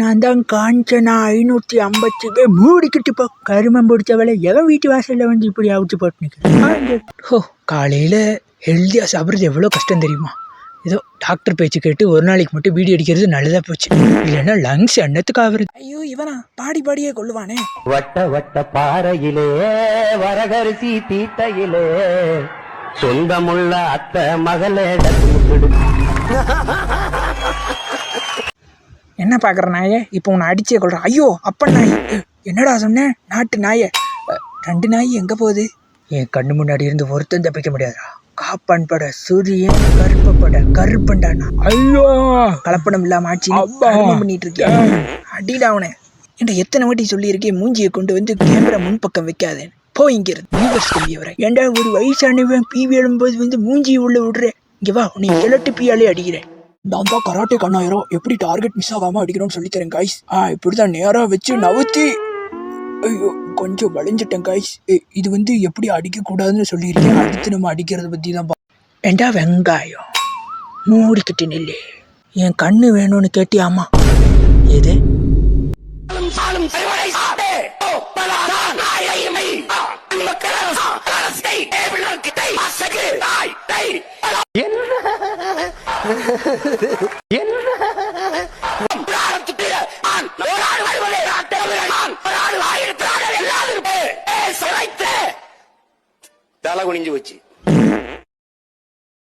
நான் தான் காஞ்சனா 550 மூடிக்கிட்டு போ கருமம் பிடிச்சவளை எவன் வீட்டு வாசலில் வந்து இப்படி அவிச்சு போட்டுனுக்கு. ஹோ, காலையில் ஹெல்த்தியாக சாப்பிட்றது எவ்வளோ கஷ்டம் தெரியுமா? ஏதோ டாக்டர் பேச்சு கேட்டு ஒரு நாளைக்கு மட்டும் வீடியோ அடிக்கிறது நல்லதாக போச்சு, இல்லைன்னா லங்ஸ் எண்ணத்துக்கு ஆகுறது. ஐயோ, இவனா பாடி பாடியே கொள்ளுவானே. வட்ட வட்ட பாறையிலே வரகரிசி தீட்டையிலே சொந்தமுள்ள அத்தை மகளே. என்ன பார்க்குற நாயே, இப்போ உன்னை அடிச்சே கொள்றான். ஐயோ அப்பன் நாய், என்னடா சொன்னேன்? நாட்டு நாயை. 2 நாய் எங்கே போகுது? என் கண்ணு முன்னாடி இருந்து ஒருத்தன் தப்பிக்க முடியாதா? காப்பான் பட சூரியன், கருப்ப பட கருப்பண்டானா. ஐயோ, கலப்படம் இல்லாம ஆச்சு பண்ணிட்டு இருக்கேன். அடிடா அவனை. என்கிட்ட எத்தனை வாட்டி சொல்லியிருக்கேன், மூஞ்சியை கொண்டு வந்து கேமரா முன்பக்கம் வைக்காதேன். போய் இங்கிறது. ஏண்டா ஒரு வயசானவன் பீவி எழும்போது வந்து மூஞ்சியை உள்ள விடுறேன். இங்க வா, உன்னை எலட்டு பீயாலே அடிக்கிறேன். நான் தான் கராட்டே கண்ணாயிரம், எப்படி டார்கெட் மிஸ் ஆகாம அடிக்கிறோம்னு சொல்லித்தரேன் காய்ஸ். இப்படிதான் நேரா வச்சு நவுத்தி. ஐயோ, கொஞ்சம் வளைஞ்சிட்டேன் காய்ஸ். இது வந்து எப்படி அடிக்கக்கூடாதுன்னு சொல்லியிருக்கேன். அடுத்து நம்ம அடிக்கிறத பற்றி தான். ஏண்டா வெங்காயம், மூடிக்கிட்டு நில்லு. என் கண்ணு வேணும்னு கேட்டியாமா? எது? தலை குனிஞ்சு வச்சு